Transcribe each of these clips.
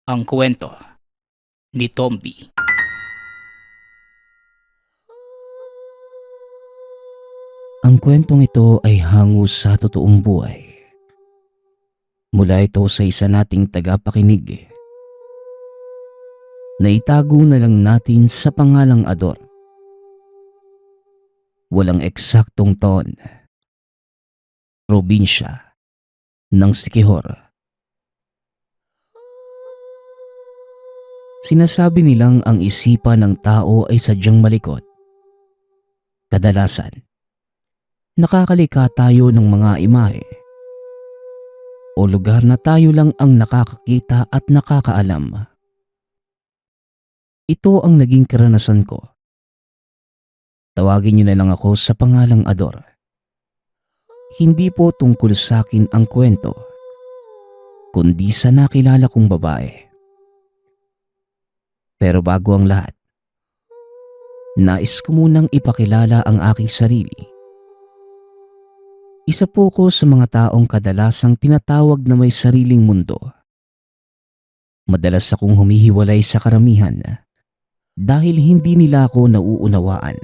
Ang kwento ni Tomby. Ang kwentong ito ay hango sa totoong buhay. Mula ito sa isa nating tagapakinig. Naitago na lang natin sa pangalang Ador. Walang eksaktong taon. Probinsya ng Siquijor. Sinasabi nilang ang isipan ng tao ay sadyang malikot. Kadalasan, nakakalika tayo ng mga imahe o lugar na tayo lang ang nakakakita at nakakaalam. Ito ang naging karanasan ko. Tawagin niyo na lang ako sa pangalang Ador. Hindi po tungkol sa akin ang kwento, kundi sa nakilala kong babae. Pero bago ang lahat, nais ko munang ipakilala ang aking sarili. Isa po ko sa mga taong kadalasang tinatawag na may sariling mundo. Madalas akong humihiwalay sa karamihan dahil hindi nila ako nauunawaan.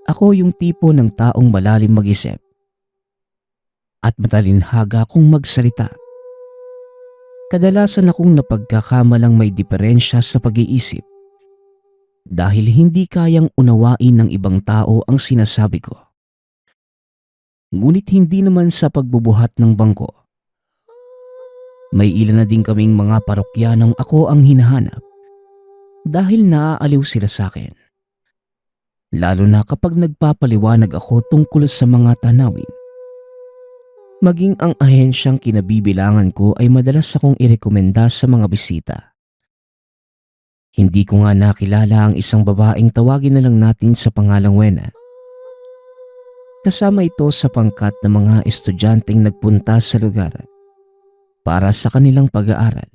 Ako yung tipo ng taong malalim mag-isip at matalinhaga kung magsalita. Kadalasan akong napagkakamalang may diferensya sa pag-iisip dahil hindi kayang unawain ng ibang tao ang sinasabi ko. Ngunit hindi naman sa pagbubuhat ng bangko. May ilan na din kaming mga parokyanong ako ang hinahanap dahil naaaliw sila sa akin. Lalo na kapag nagpapaliwanag ako tungkol sa mga tanawin. Maging ang ahensyang kinabibilangan ko ay madalas akong irekomenda sa mga bisita. Hindi ko nga nakilala ang isang babaeng tawagin na lang natin sa pangalang Wena. Kasama ito sa pangkat ng mga estudyanteng nagpunta sa lugar para sa kanilang pag-aaral.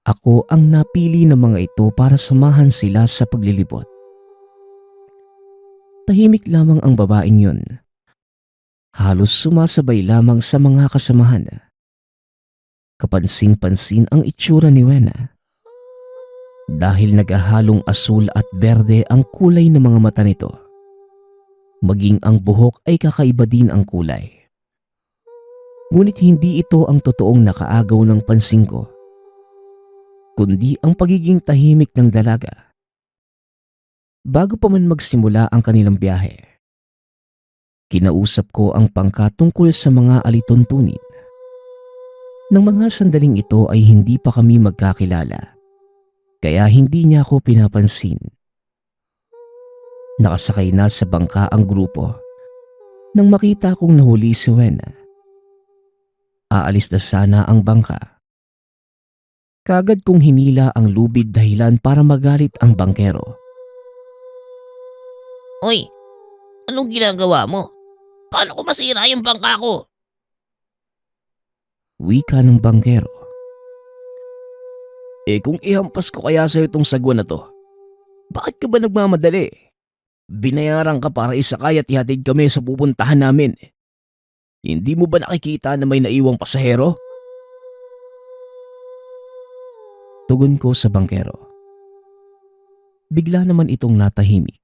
Ako ang napili ng mga ito para samahan sila sa paglilibot. Tahimik lamang ang babaeng yun. Halos sumasabay lamang sa mga kasamahan. Kapansin-pansin ang itsura ni Wena. Dahil naghahalong asul at berde ang kulay ng mga mata nito. Maging ang buhok ay kakaiba din ang kulay. Ngunit hindi ito ang totoong nakaagaw ng pansin ko, kundi ang pagiging tahimik ng dalaga. Bago pa man magsimula ang kanilang biyahe, kinausap ko ang pangkat tungkol sa mga alituntunin. Nang mga sandaling ito ay hindi pa kami magkakilala, kaya hindi niya ako pinapansin. Nakasakay na sa bangka ang grupo nang makita kong nahuli si Wena. Aalis na sana ang bangka. Kaagad kong hinila ang lubid dahilan para magalit ang bangkero. Hoy, anong ginagawa mo? Paano ko masira yung bangka ko? Wika ng bangkero. Kung ihampas ko kaya sa'yo itong sagwa na to, bakit ka ba nagmamadali? Binayaran ka para isakay at ihatid kami sa pupuntahan namin. Hindi mo ba nakikita na may naiwang pasahero? Tugon ko sa bangkero. Bigla naman itong natahimik.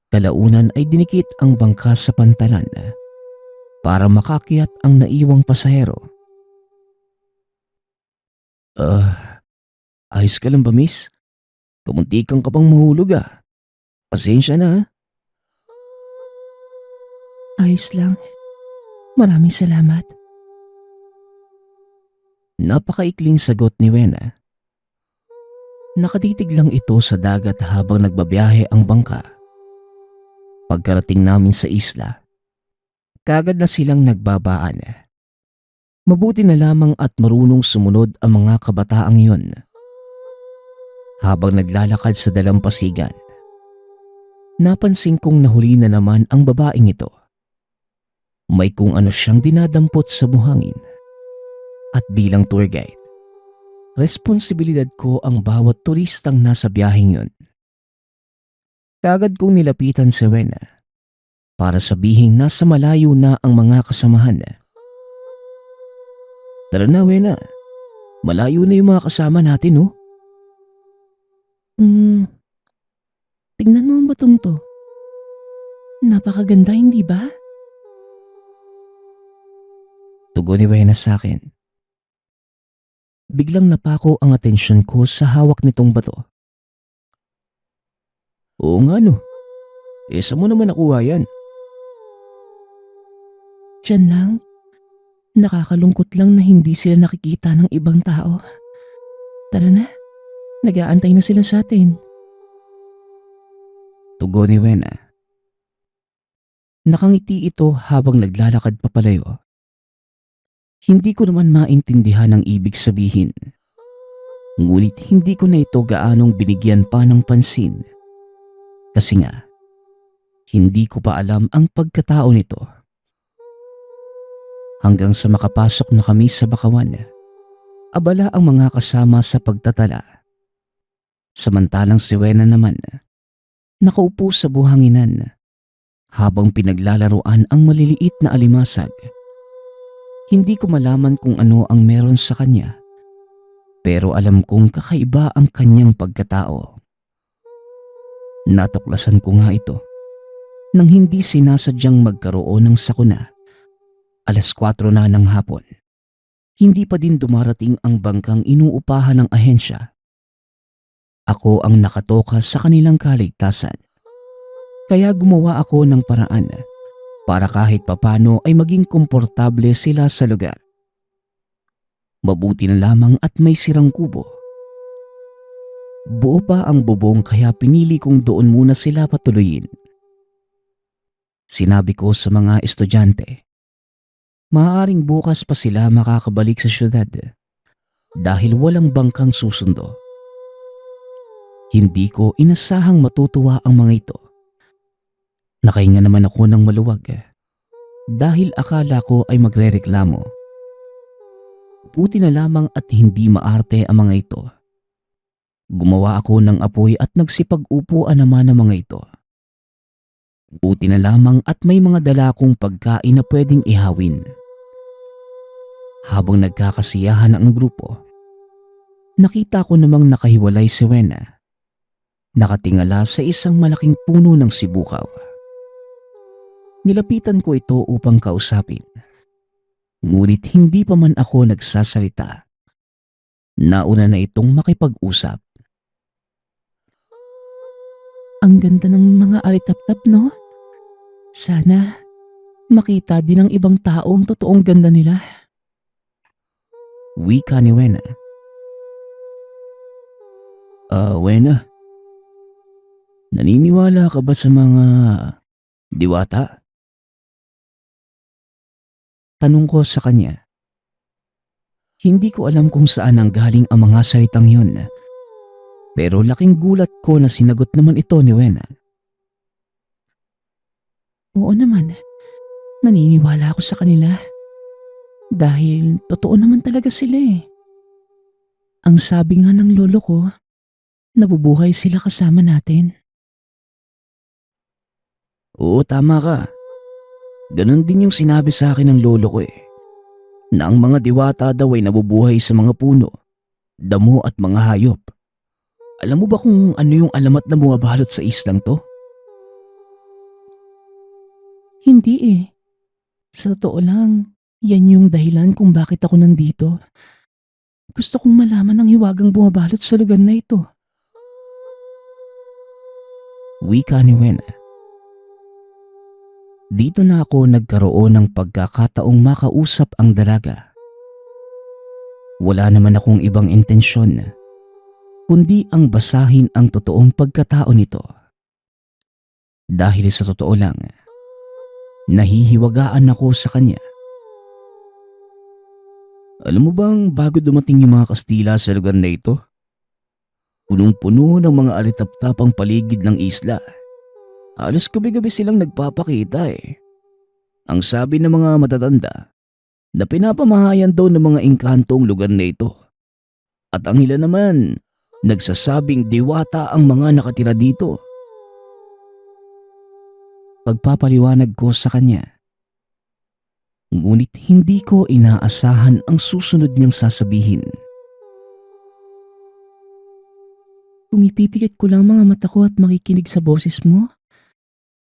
Kalaunan ay dinikit ang bangka sa pantalan para makakyat ang naiwang pasahero. Ayos ka lang ba, miss? Kamuntikan ka pang mahulog ah. Pasensya na. Ayos lang. Maraming salamat. Napakaikling sagot ni Wena. Nakatitig lang ito sa dagat habang nagbabiyahe ang bangka. Pagkarating namin sa isla, kaagad na silang nagbabaan. Mabuti na lamang at marunong sumunod ang mga kabataang yun. Habang naglalakad sa dalampasigan, napansin kong nahuli na naman ang babaeng ito. May kung ano siyang dinadampot sa buhangin. At bilang tour guide, responsibilidad ko ang bawat turistang nasa biyaheng yun. Kaagad kong nilapitan si Wena para sabihin nasa malayo na ang mga kasamahan. Tara na, Wena. Malayo na yung mga kasama natin, oh. Tingnan mo ang batong to. Napakaganda, hindi ba? Tugon ni Wena sa akin. Biglang napako ang atensyon ko sa hawak nitong bato. Oo nga no. Saan mo naman nakuha yan? Diyan lang. Nakakalungkot lang na hindi sila nakikita ng ibang tao. Tara na. Nag-aantay na sila sa atin. Tugon ni Wena. Nakangiti ito habang naglalakad papalayo. Hindi ko naman maintindihan ang ibig sabihin. Ngunit hindi ko na ito gaanong binigyan pa ng pansin. Kasi nga, hindi ko pa alam ang pagkatao nito. Hanggang sa makapasok na kami sa Bakawan, abala ang mga kasama sa pagtatala. Samantalang si Wena naman, nakaupo sa buhanginan habang pinaglalaroan ang maliliit na alimasag. Hindi ko malaman kung ano ang meron sa kanya, pero alam kong kakaiba ang kanyang pagkatao. Natuklasan ko nga ito nang hindi sinasadyang magkaroon ng sakuna. 4:00 na ng hapon. Hindi pa din dumarating ang bangkang inuupahan ng ahensya. Ako ang nakatoka sa kanilang kaligtasan. Kaya gumawa ako ng paraan para kahit papano ay maging komportable sila sa lugar. Mabuti na lamang at may sirang kubo. Buo pa ang bubong kaya pinili kong doon muna sila patuloyin. Sinabi ko sa mga estudyante, maaaring bukas pa sila makakabalik sa syudad dahil walang bangkang susundo. Hindi ko inasahang matutuwa ang mga ito. Nakahinga naman ako ng maluwag dahil akala ko ay magrereklamo. Buti na lamang at hindi maarte ang mga ito. Gumawa ako ng apoy at nagsipag-upuan naman ang mga ito. Buti na lamang at may mga dala akong pagkain na pwedeng ihawin. Habang nagkakasiyahan ang grupo, nakita ko namang nakahiwalay si Wena. Nakatingala sa isang malaking puno ng sibukaw. Nilapitan ko ito upang kausapin. Ngunit hindi pa man ako nagsasalita. Nauna na itong makipag-usap. Ang ganda ng mga alitap-tap, no? Sana makita din ng ibang tao ang totoong ganda nila. Wika ni Wena. Wena, naniniwala ka ba sa mga diwata? Tanong ko sa kanya. Hindi ko alam kung saan ang galing ang mga salitang yun. Pero laking gulat ko na sinagot naman ito ni Wena. Oo naman. Naniniwala ako sa kanila. Dahil totoo naman talaga sila eh. Ang sabi nga ng lolo ko, nabubuhay sila kasama natin. Oo, tama ka. Ganon din yung sinabi sa akin ng lolo ko eh. Na ang mga diwata daw ay nabubuhay sa mga puno, damo at mga hayop. Alam mo ba kung ano yung alamat na bumabalot sa islang to? Hindi eh. Sa totoo lang, yan yung dahilan kung bakit ako nandito. Gusto kong malaman ang hiwagang bumabalot sa lugar na ito. Wika ni Wena. Dito na ako nagkaroon ng pagkakataong makausap ang dalaga. Wala naman akong ibang intensyon, kundi ang basahin ang totoong pagkatao nito. Dahil sa totoo lang, nahihiwagaan ako sa kanya. Alam mo bang bago dumating yung mga Kastila sa lugar na ito, punong-puno ng mga alitap-tap ang paligid ng isla. Halos gabi-gabi silang nagpapakita eh. Ang sabi ng mga matatanda na pinapamahayan daw ng mga engkanto ang lugar na ito. At ang ilan naman, nagsasabing diwata ang mga nakatira dito. Pagpapaliwanag ko sa kanya. Ngunit hindi ko inaasahan ang susunod niyang sasabihin. kung ipipikit ko lang mga mata ko at makikinig sa boses mo,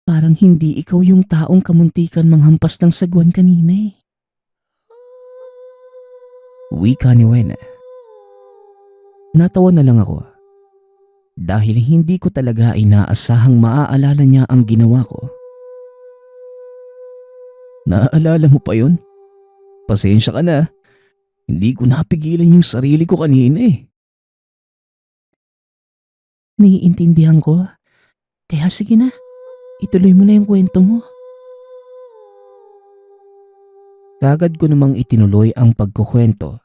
parang hindi ikaw yung taong kamuntikan manghampas ng sagwan kanina eh. Wika ni Wena. Natawa na lang ako dahil hindi ko talaga inaasahang maaalala niya ang ginawa ko. Naaalala mo pa yun? Pasensya ka na. Hindi ko napigilan yung sarili ko kanina eh. Naiintindihan ko. Kaya sige na, ituloy mo na yung kwento mo. Kagad ko namang itinuloy ang pagkukwento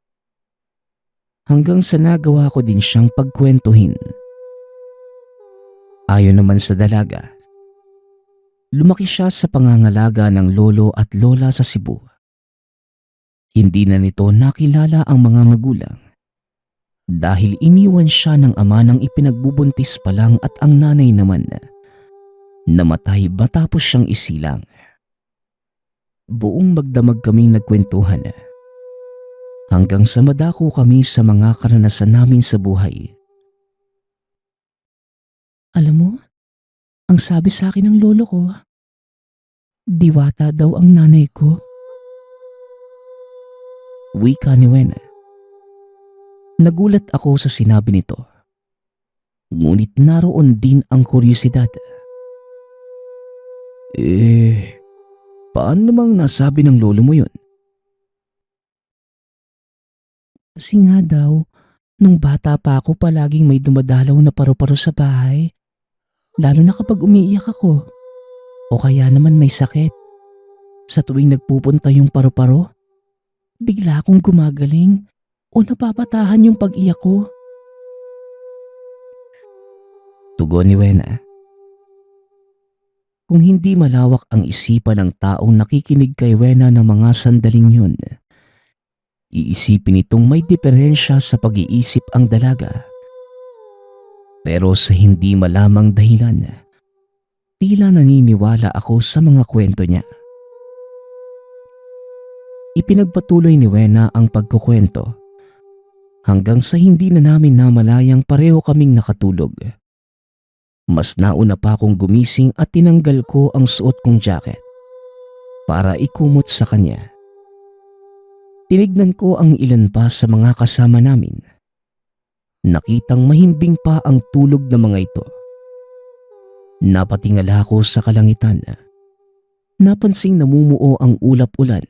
hanggang sa nagawa ko din siyang pagkwentuhin. Ayon naman sa dalaga, lumaki siya sa pangangalaga ng lolo at lola sa Cebu. Hindi na nito nakilala ang mga magulang dahil iniwan siya ng ama nang ipinagbubuntis pa lang at ang nanay naman namatay matapos siyang isilang. Buong magdamag kaming nagkwentuhan hanggang sa madako kami sa mga karanasan namin sa buhay. Alam mo, ang sabi sa akin ng lolo ko, diwata daw ang nanay ko. Wika ni Wena. Nagulat ako sa sinabi nito. Ngunit naroon din ang kuryosidad. Paano namang nasabi ng lolo mo yun? Kasi nga daw, nung bata pa ako palaging may dumadalaw na paru-paro sa bahay. Lalo na kapag umiiyak ako. O kaya naman may sakit. Sa tuwing nagpupunta yung paru-paro, bigla akong gumagaling o napapatahan yung pag-iyak ko. Tugon ni Wena. Kung hindi malawak ang isipan ng taong nakikinig kay Wena ng mga sandaling yun, iisipin itong may diferensya sa pag-iisip ang dalaga. Pero sa hindi malamang dahilan, tila naniniwala ako sa mga kwento niya. Ipinagpatuloy ni Wena ang pagkukwento hanggang sa hindi na namin namalayang pareho kaming nakatulog. Mas nauna pa akong gumising at tinanggal ko ang suot kong jacket para ikumot sa kanya. Tinignan ko ang ilan pa sa mga kasama namin. Nakitang mahimbing pa ang tulog ng mga ito. Napatingala ko sa kalangitan. Napansing namumuo ang ulap-ulan.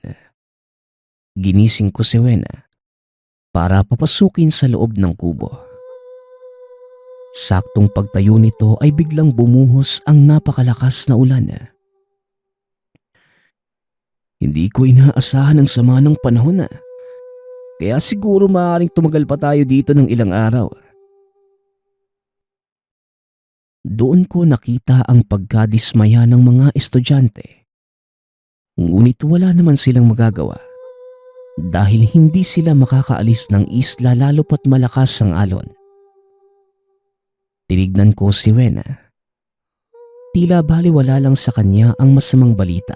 Ginising ko si Wena para papasukin sa loob ng kubo. Saktong pagtayo nito ay biglang bumuhos ang napakalakas na ulan. Hindi ko inaasahan ang sama ng panahon kaya siguro maaaring tumagal pa tayo dito ng ilang araw. Doon ko nakita ang pagkadismaya ng mga estudyante. Ngunit wala naman silang magagawa dahil hindi sila makakaalis ng isla lalo pat malakas ang alon. Tinignan ko si Wena. Tila baliwala lang sa kanya ang masamang balita.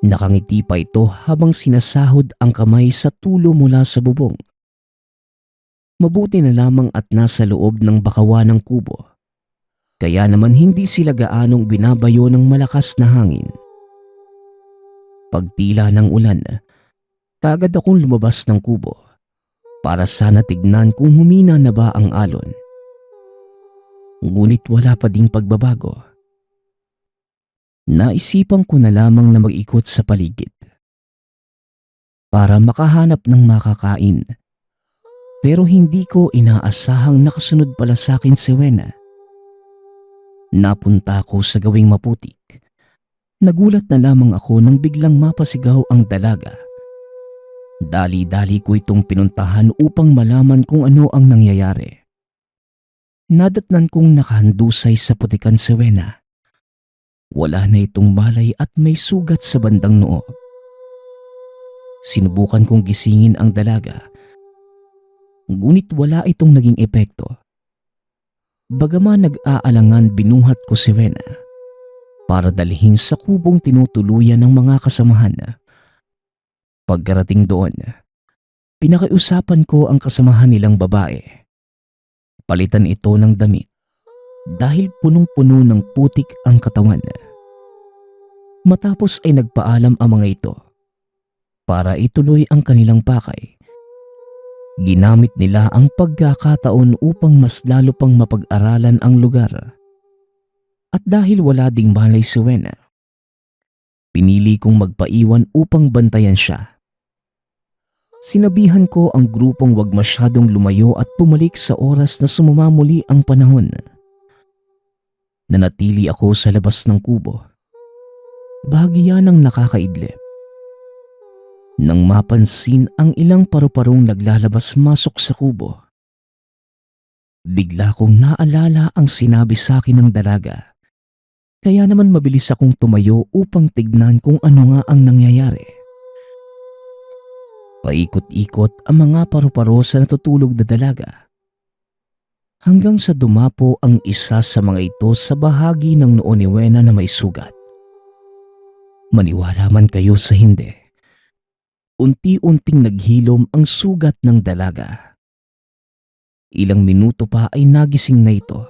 Nakangiti pa ito habang sinasahod ang kamay sa tulo mula sa bubong. Mabuti na lamang at nasa loob ng bakawan ng kubo. Kaya naman hindi sila gaanong binabayo ng malakas na hangin. Pagtila ng ulan, kagad akong lumabas ng kubo para sana tignan kung humina na ba ang alon. Ngunit wala pa ding pagbabago. Naisipan ko na lamang na mag-ikot sa paligid para makahanap ng makakain. Pero hindi ko inaasahang nakasunod pala sa akin si Wena. Napunta ako sa gawing maputik. Nagulat na lamang ako nang biglang mapasigaw ang dalaga. Dali-dali ko itong pinuntahan upang malaman kung ano ang nangyayari. Nadatnan kong nakahandusay sa putikan si Wena. Wala na itong malay at may sugat sa bandang noo. Sinubukan kong gisingin ang dalaga. Ngunit wala itong naging epekto. Bagaman nag-aalangan binuhat ko si Wena para dalhin sa kubong tinutuluyan ng mga kasamahan. Pagkarating doon, pinakiusapan ko ang kasamahan nilang babae. Palitan ito ng damit dahil punong-puno ng putik ang katawan. Matapos ay nagpaalam ang mga ito para ituloy ang kanilang pakay. Ginamit nila ang pagkakataon upang mas lalo pang mapag-aralan ang lugar. At dahil wala ding malay si Wena, pinili kong magpaiwan upang bantayan siya. Sinabihan ko ang grupong wag masyadong lumayo at pumalik sa oras na sumamamuli ang panahon. Nanatili ako sa labas ng kubo. Bahagya ng nakakaidlip. Nang mapansin ang ilang paru-parong naglalabas-masok sa kubo, bigla kong naalala ang sinabi sa akin ng dalaga. Kaya naman mabilis akong tumayo upang tignan kung ano nga ang nangyayari. Paikot-ikot ang mga paru-paro sa natutulog na dalaga. Hanggang sa dumapo ang isa sa mga ito sa bahagi ng noo ni Wena na may sugat. Maniwala man kayo sa hindi, unti-unting naghilom ang sugat ng dalaga. Ilang minuto pa ay nagising na ito.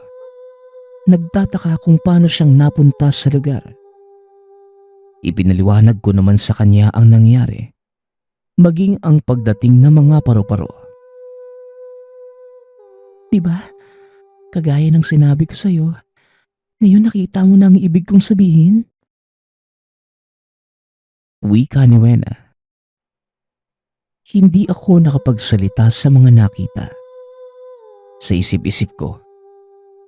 Nagtataka kung paano siyang napunta sa lugar. Ipinaliwanag ko naman sa kanya ang nangyari, maging ang pagdating ng mga paru-paro. Diba? Kagaya ng sinabi ko sa'yo, ngayon nakita mo na ang ibig kong sabihin? Wika ni Wena. Hindi ako nakapagsalita sa mga nakita. Sa isip-isip ko,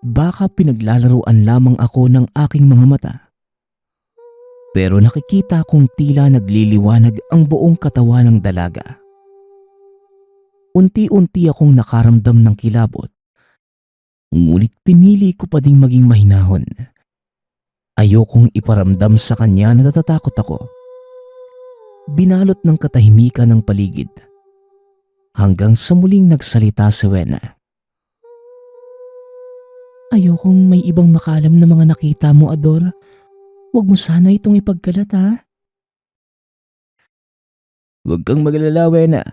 baka pinaglalaruan lamang ako ng aking mga mata. Pero nakikita kong tila nagliliwanag ang buong katawan ng dalaga. Unti-unti akong nakaramdam ng kilabot. Ngunit pinili ko pa ding maging mahinahon. Ayokong iparamdam sa kanya na natatakot ako. Binalot ng katahimikan ng paligid. Hanggang sa muling nagsalita si Wena. Ayokong may ibang makalam na mga nakita mo, Ador. Huwag mo sana itong ipagkalat, ha? Huwag kang magalala, Wena.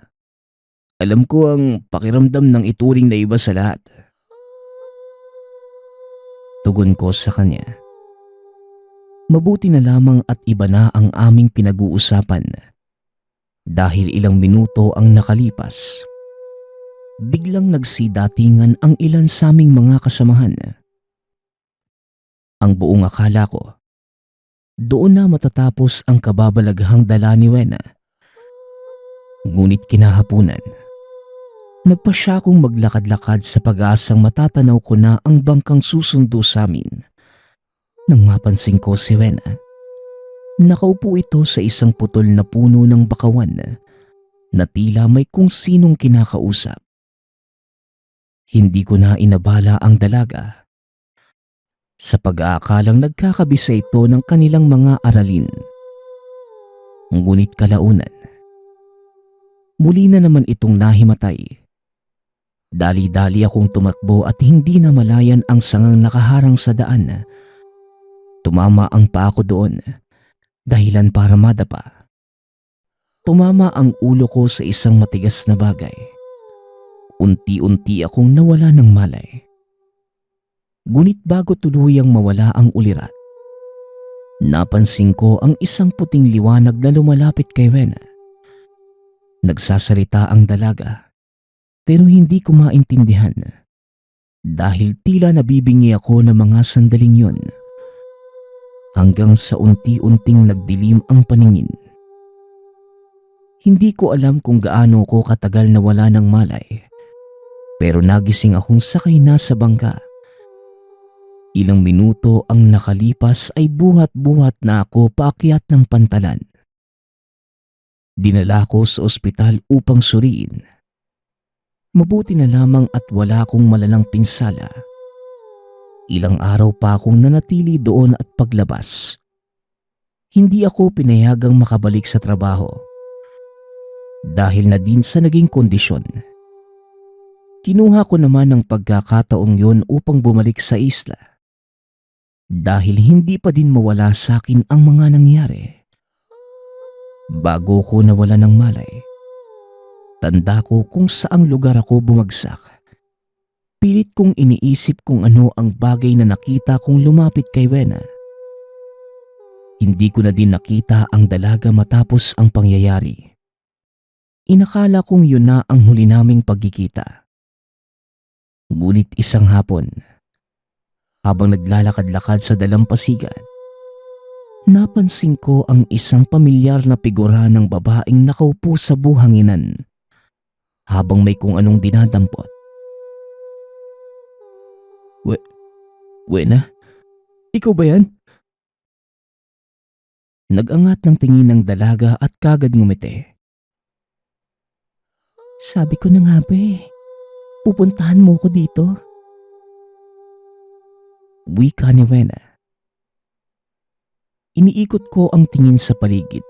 Alam ko ang pakiramdam ng ituring na iba sa lahat. Tugon ko sa kanya. Mabuti na lamang at iba na ang aming pinag-uusapan. Dahil ilang minuto ang nakalipas, biglang nagsidatingan ang ilan sa aming mga kasamahan. Ang buong akala ko, doon na matatapos ang kababalaghang dala ni Wena. Ngunit kinahapunan, nagpa siya akong maglakad-lakad sa pag-aasang matatanaw ko na ang bangkang susundo sa amin. Nang mapansin ko si Wena, nakaupo ito sa isang putol na puno ng bakawan na tila may kung sinong kinakausap. Hindi ko na inabala ang dalaga sa pag-aakalang nagkakabisa ito ng kanilang mga aralin. Ngunit kalaunan, muli na naman itong nahimatay. Dali-dali akong tumakbo at hindi na malayan ang sangang nakaharang sa daan. Tumama ang paa ko doon, dahilan para madapa. Tumama ang ulo ko sa isang matigas na bagay. Unti-unti akong nawala ng malay. Ngunit bago tuluyang mawala ang ulirat, napansin ko ang isang puting liwanag na lumalapit kay Wena. Nagsasalita ang dalaga, pero hindi ko maintindihan dahil tila nabibingi ako ng mga sandaling yun. Hanggang sa unti-unting nagdilim ang paningin. Hindi ko alam kung gaano ko katagal na wala ng malay, pero nagising akong sakay na sa bangka. Ilang minuto ang nakalipas ay buhat-buhat na ako paakyat ng pantalan. Dinala ko sa ospital upang suriin. Mabuti na lamang at wala akong malalang pinsala. Ilang araw pa akong nanatili doon at paglabas, hindi ako pinayagang makabalik sa trabaho dahil na din sa naging kondisyon. Kinuha ko naman ang pagkakataong yun upang bumalik sa isla dahil hindi pa din mawala sa akin ang mga nangyari. Bago ko nawala ng malay, tanda ko kung saang lugar ako bumagsak. Pilit kong iniisip kung ano ang bagay na nakita kong lumapit kay Wena. Hindi ko na din nakita ang dalaga matapos ang pangyayari. Inakala kong yun na ang huli naming pagkikita. Ngunit isang hapon, habang naglalakad-lakad sa dalampasigan, napansin ko ang isang pamilyar na figura ng babaeng nakaupo sa buhanginan habang may kung anong dinadampot. Wena? Ikaw ba yan? Nag-angat ng tingin ng dalaga at kagad ngumiti. Sabi ko na nga ba pupuntahan mo ko dito. Wika ni Wena. Iniikot ko ang tingin sa paligid.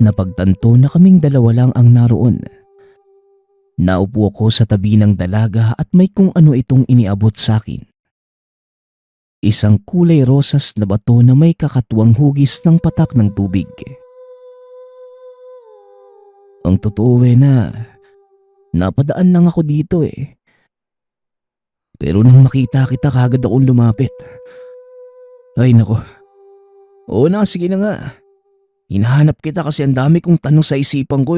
Napagtanto na kaming dalawa lang ang naroon. Naupo ako sa tabi ng dalaga at may kung ano itong iniabot sa akin. Isang kulay rosas na bato na may kakatuwang hugis ng patak ng tubig. Ang totoo na, napadaan lang ako dito Pero nang makita kita kagad akong lumapit. Ay nako. Oo na, sige na nga. Hinahanap kita kasi ang dami kong tanong sa isipan ko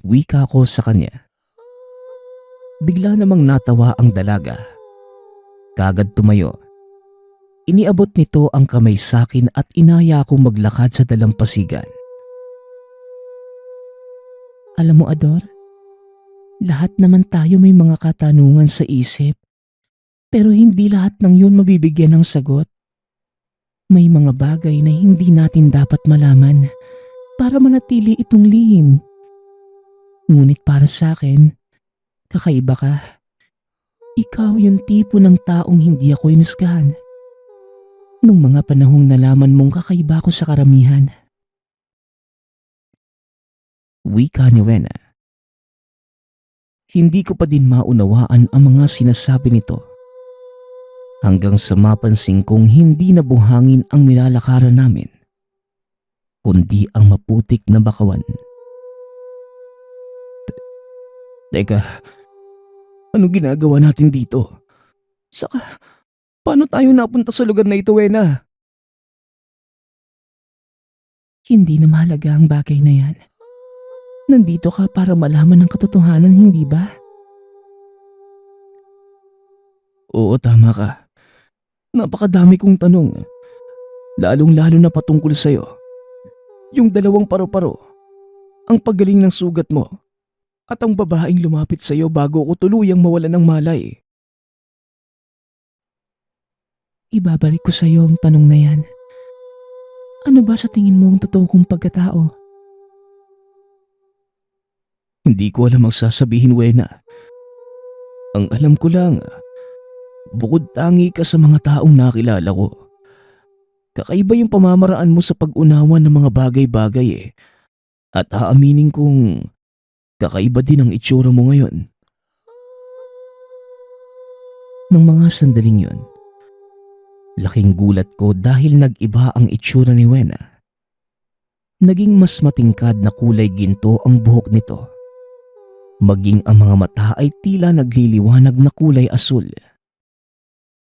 Wika ko sa kanya. Bigla namang natawa ang dalaga. Kagad tumayo. Iniabot nito ang kamay sa akin at inaya akong maglakad sa dalampasigan. Alam mo, Ador, lahat naman tayo may mga katanungan sa isip. Pero hindi lahat ng yun mabibigyan ng sagot. May mga bagay na hindi natin dapat malaman para manatili itong lihim. Ngunit para sa akin, kakaiba ka. Ikaw yung tipo ng taong hindi ako inusgahan. Nung mga panahong nalaman mong kakaiba ko sa karamihan. Wika ni Wena. Hindi ko pa din maunawaan ang mga sinasabi nito. Hanggang sa mapansin kong hindi na buhangin ang nilalakaran namin, kundi ang maputik na bakawan. Teka, anong ginagawa natin dito? Saka, paano tayo napunta sa lugar na ito, Wena? Hindi na mahalaga ang bagay na yan. Nandito ka para malaman ang katotohanan, hindi ba? Oo, tama ka. Napakadami kong tanong. Lalong-lalo na patungkol sa'yo. Yung dalawang paro-paro. Ang paggaling ng sugat mo. At ang babaeng lumapit sa'yo bago ako tuluyang mawalan ng malay. Ibabalik ko sa iyo ang tanong na yan. Ano ba sa tingin mo ang totoo kong pagkatao? Hindi ko alam ang sasabihin, Wena. Ang alam ko lang, bukod tangi ka sa mga taong nakilala ko. Kakaiba yung pamamaraan mo sa pag-unawa ng mga bagay-bagay At aaminin kong kakaiba din ang itsura mo ngayon. Nang mga sandaling yun, laking gulat ko dahil nag-iba ang itsura ni Wena. Naging mas matingkad na kulay ginto ang buhok nito. Maging ang mga mata ay tila nagliliwanag na kulay asul.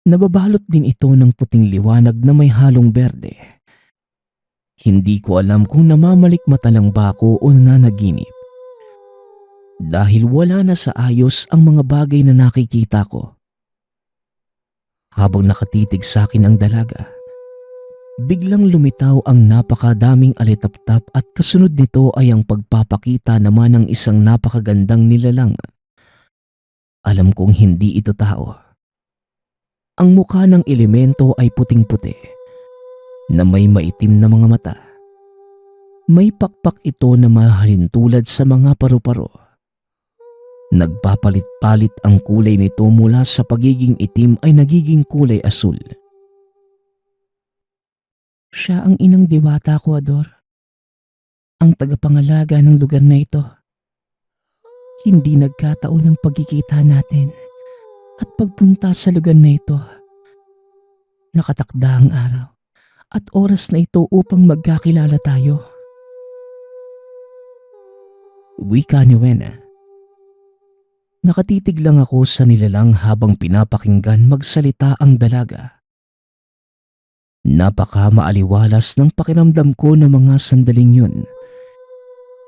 Nababalot din ito ng puting liwanag na may halong berde. Hindi ko alam kung namamalikmata lang ba ako o nanaginip. Dahil wala na sa ayos ang mga bagay na nakikita ko. Habang nakatitig sa akin ang dalaga, biglang lumitaw ang napakadaming alitaptap at kasunod nito ay ang pagpapakita naman ng isang napakagandang nilalang. Alam kong hindi ito tao. Ang mukha ng elemento ay puting-puti na may maitim na mga mata. May pakpak ito na mahalintulad sa mga paru-paro. Nagpapalit-palit ang kulay nito mula sa pagiging itim ay nagiging kulay asul. Siya ang inang diwata ko, Ador. Ang tagapangalaga ng lugar na ito. Hindi nagkataon ang pagkikita natin at pagpunta sa lugar na ito. Nakatakda ang araw at oras na ito upang magkakilala tayo. Wika ni Wena. Nakatitig lang ako sa nilalang habang pinapakinggan magsalita ang dalaga. Napaka maaliwalas ng pakiramdam ko ng mga sandaling yun.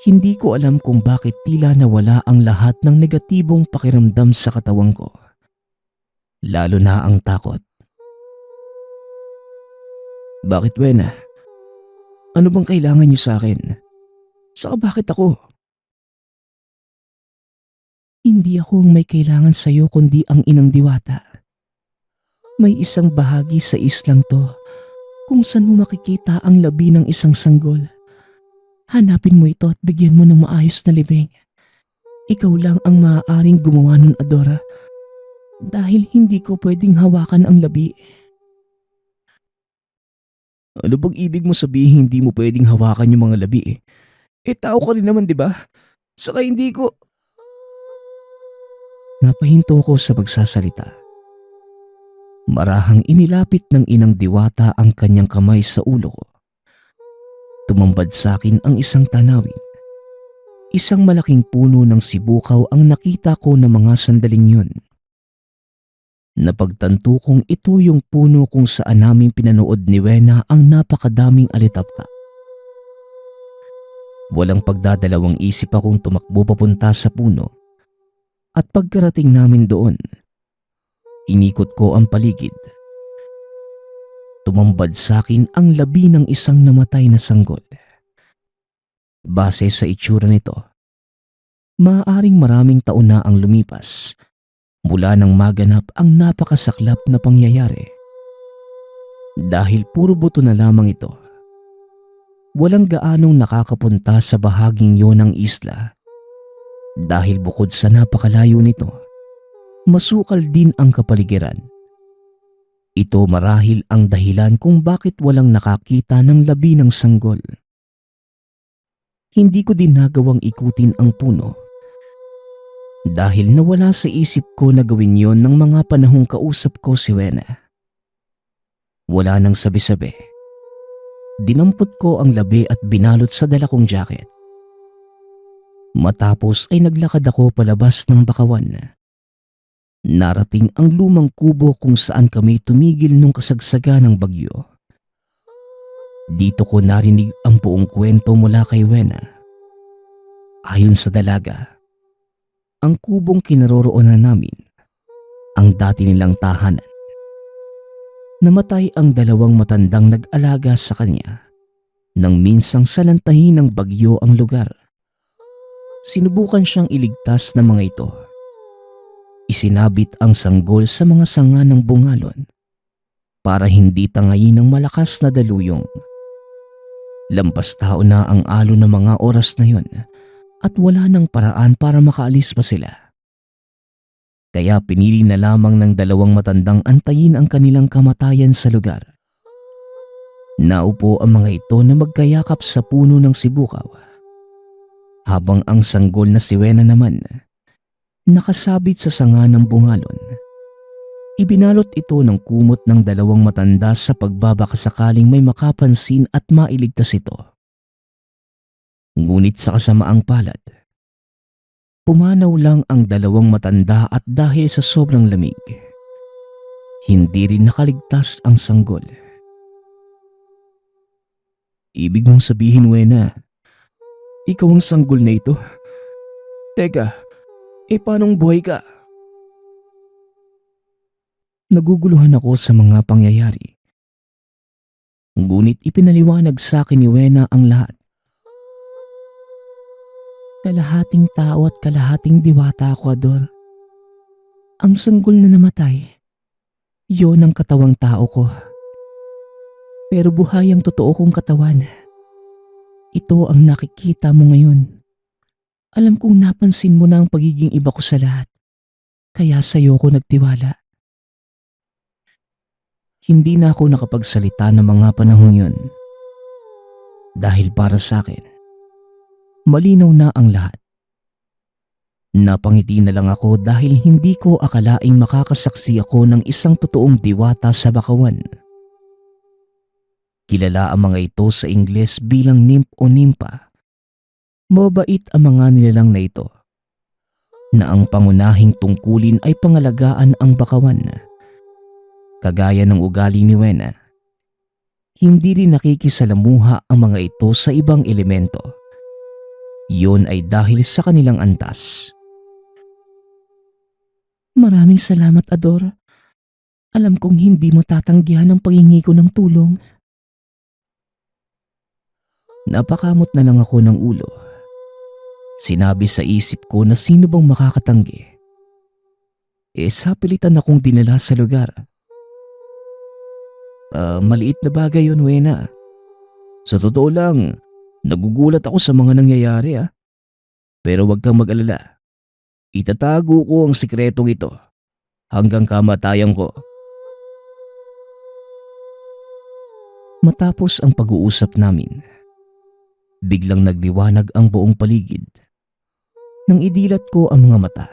Hindi ko alam kung bakit tila nawala ang lahat ng negatibong pakiramdam sa katawan ko. Lalo na ang takot. Bakit, Wena? Ano bang kailangan niyo sa akin? Saka bakit ako? Hindi ako ang may kailangan sa'yo kundi ang inang diwata. May isang bahagi sa islang to kung saan mo makikita ang labi ng isang sanggol. Hanapin mo ito at bigyan mo ng maayos na libing. Ikaw lang ang maaaring gumawa nun, Adora. Dahil hindi ko pwedeng hawakan ang labi. Ano bang ibig mo sabihin hindi mo pwedeng hawakan yung mga labi eh? Tao ka rin naman, di ba? Saka hindi ko... Napahinto ko sa pagsasalita. Marahang inilapit ng inang diwata ang kanyang kamay sa ulo ko. Tumambad sa akin ang isang tanawin. Isang malaking puno ng sibukaw ang nakita ko ng mga sandaling yun. Napagtanto kong ito yung puno kung saan namin pinanood ni Wena ang napakadaming alitapta. Walang pagdadalawang isip akong tumakbo papunta sa puno. At pagkarating namin doon, inikot ko ang paligid. Tumambad sa akin ang labi ng isang namatay na sanggol. Base sa itsura nito, maaaring maraming taon na ang lumipas mula nang maganap ang napakasaklap na pangyayari. Dahil puro buto na lamang ito, walang gaanong nakakapunta sa bahaging yon ng isla. Dahil bukod sa napakalayo nito, masukal din ang kapaligiran. Ito marahil ang dahilan kung bakit walang nakakita ng labi ng sanggol. Hindi ko din nagawang ikutin ang puno. Dahil nawala sa isip ko na gawin yon ng mga panahong kausap ko si Wena. Wala nang sabi-sabi. Dinampot ko ang labi at binalot sa dala kong jacket. Matapos ay naglakad ako palabas ng bakawan. Narating ang lumang kubo kung saan kami tumigil nung kasagsagan ng bagyo. Dito ko narinig ang buong kwento mula kay Wena. Ayon sa dalaga, ang kubong kinaroroonan namin, ang dati nilang tahanan. Namatay ang dalawang matandang nag-alaga sa kanya nang minsang salantahin ng bagyo ang lugar. Sinubukan siyang iligtas ng mga ito. Isinabit ang sanggol sa mga sanga ng bungalon para hindi tangayin ng malakas na daluyong. Lampas tao na ang alon ng mga oras na yon at wala nang paraan para makaalis pa sila. Kaya pinili na lamang ng dalawang matandang antayin ang kanilang kamatayan sa lugar. Naupo ang mga ito na magkayakap sa puno ng sibukaw. Habang ang sanggol na si Wena naman, nakasabit sa sanga ng bungalon. Ibinalot ito ng kumot ng dalawang matanda sa pagbabakasakaling may makapansin at mailigtas ito. Ngunit sa kasamaang palad, pumanaw lang ang dalawang matanda at dahil sa sobrang lamig, hindi rin nakaligtas ang sanggol. Ibig mong sabihin, Wena, ikaw ang sanggol na ito? Teka, paanong buhay ka? Naguguluhan ako sa mga pangyayari. Ngunit ipinaliwanag sa akin ni Wena ang lahat. Kalahating tao at kalahating diwata ako, Ador. Ang sanggol na namatay, yon ang katawang tao ko. Pero buhay ang totoo kong katawan. Ito ang nakikita mo ngayon. Alam kong napansin mo na ang pagiging iba ko sa lahat. Kaya sa'yo ko nagtiwala. Hindi na ako nakapagsalita ng mga panahong yun. Dahil para sa akin, malinaw na ang lahat. Napangiti na lang ako dahil hindi ko akalaing makakasaksi ako ng isang totoong diwata sa bakawan. Kilala ang mga ito sa Ingles bilang nymph o nympha. Mabait ang mga nilalang na ito. na ang pangunahing tungkulin ay pangalagaan ang bakawan. Kagaya ng ugali ni Wena, hindi rin nakikisalamuha ang mga ito sa ibang elemento. Yun ay dahil sa kanilang antas. Maraming salamat, Ador. Alam kong hindi mo tatanggihan ang paghingi ko ng tulong. Napakamot na lang ako ng ulo. Sinabi sa isip ko na sino bang makakatanggi. Sapilitan akong dinala sa lugar. Maliit na bagay yun, Wena. Sa totoo lang, nagugulat ako sa mga nangyayari. Pero huwag kang mag-alala. Itatago ko ang sikretong ito hanggang kamatayan ko. Matapos ang pag-uusap namin, biglang nagliwanag ang buong paligid. Nang idilat ko ang mga mata,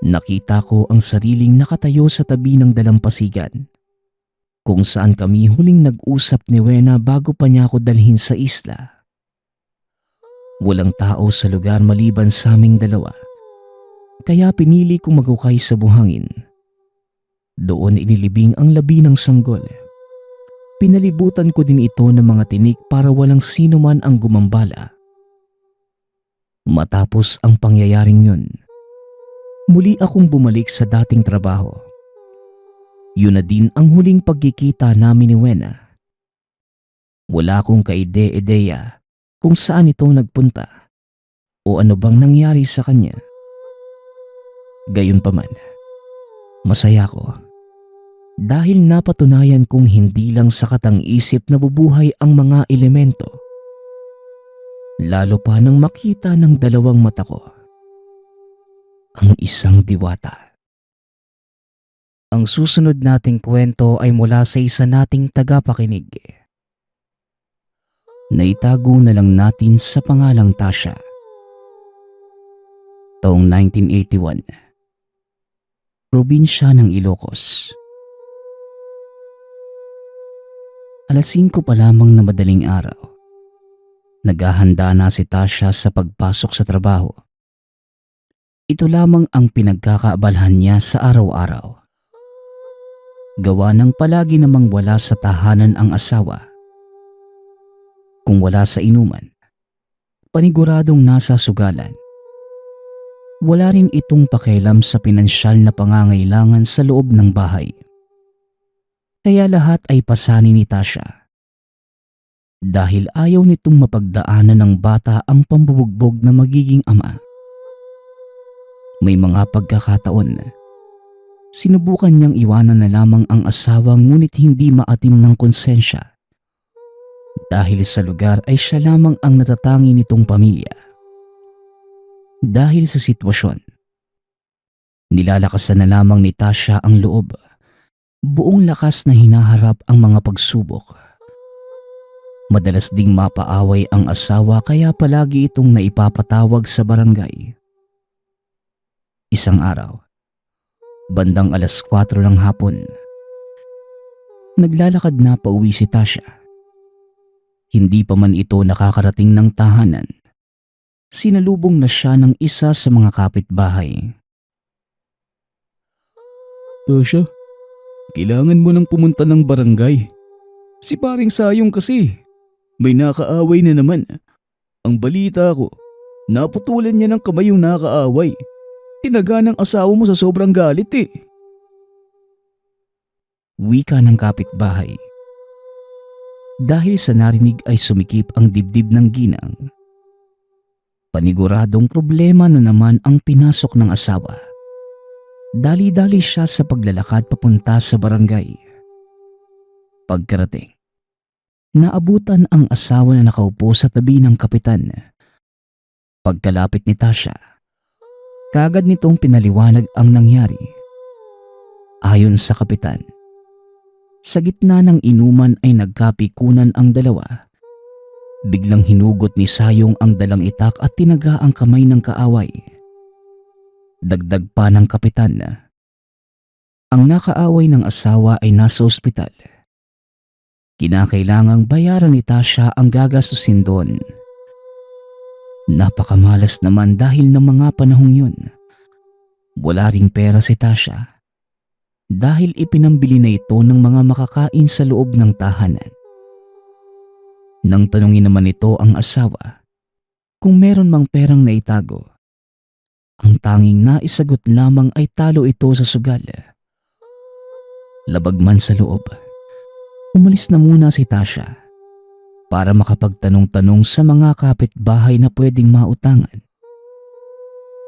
nakita ko ang sariling nakatayo sa tabi ng dalampasigan, kung saan kami huling nag-usap ni Wena bago pa niya ako dalhin sa isla. Walang tao sa lugar maliban sa aming dalawa, kaya pinili kong magukay sa buhangin. Doon inilibing ang labi ng sanggol. Pinalibutan ko din ito ng mga tinik para walang sino man ang gumambala. Matapos ang pangyayaring yun, muli akong bumalik sa dating trabaho. Yun na din ang huling pagkikita namin ni Wena. Wala akong kaide-ideya kung saan ito nagpunta o ano bang nangyari sa kanya. Gayunpaman, masaya ko dahil napatunayan kong hindi lang sa katang-isip nabubuhay ang mga elemento. Lalo pa nang makita ng dalawang mata ko ang isang diwata. Ang susunod nating kwento ay mula sa isa nating tagapakinig. Naitago na lang natin sa pangalang Tasha. Taong 1981. Probinsya ng Ilocos. Alas 5 pa lamang na madaling araw. Naghahanda na si Tasha sa pagpasok sa trabaho. Ito lamang ang pinagkakaabalhan niya sa araw-araw. Gawa ng palagi namang wala sa tahanan ang asawa. Kung wala sa inuman, paniguradong nasa sugalan. Wala rin itong pakialam sa pinansyal na pangangailangan sa loob ng bahay. Kaya lahat ay pasanin ni Tasha. Dahil ayaw nitong mapagdaanan ng bata ang pambubugbog na magiging ama. May mga pagkakataon, sinubukan niyang iwanan na lamang ang asawa ngunit hindi maatim ng konsensya. Dahil sa lugar ay siya lamang ang natatangi nitong pamilya. Dahil sa sitwasyon, nilalakasan na lamang ni Tasha ang loob. Buong lakas na hinaharap ang mga pagsubok. Madalas ding mapaaway ang asawa kaya palagi itong naipapatawag sa barangay. Isang araw, bandang alas 4 ng hapon, naglalakad na pauwi si Tasha. Hindi pa man ito nakakarating ng tahanan, sinalubong na siya ng isa sa mga kapitbahay. Tasha, kailangan mo nang pumunta ng barangay. Si paring Sayong kasi, may nakaaway na naman. Ang balita ko, naputulan niya ng kamay yung nakaaway. Tinaga ng asawa mo sa sobrang galit eh. Wika ng kapitbahay. Dahil sa narinig ay sumikip ang dibdib ng ginang. Paniguradong problema na naman ang pinasok ng asawa. Dali-dali siya sa paglalakad papunta sa barangay. Pagkarating, naabutan ang asawa na nakaupo sa tabi ng kapitan. Pagkalapit ni Tasha, kaagad nitong pinaliwanag ang nangyari. Ayon sa kapitan, sa gitna ng inuman ay nagkapikunan ang dalawa. Biglang hinugot ni Sayong ang dalang itak at tinaga ang kamay ng kaaway. Dagdag pa ng kapitan na ang nakaaway ng asawa ay nasa ospital. Kinakailangang bayaran ni Tasha ang gagastusin doon. Napakamalas naman dahil ng mga panahong yun. Wala ring pera si Tasha dahil ipinambili na ito ng mga makakain sa loob ng tahanan. Nang tanungin naman ito ang asawa kung meron mang perang naitago, ang tanging naisagot lamang ay talo ito sa sugal. Labag man sa loob, umalis na muna si Tasha para makapagtanong-tanong sa mga kapitbahay na pwedeng mautangan.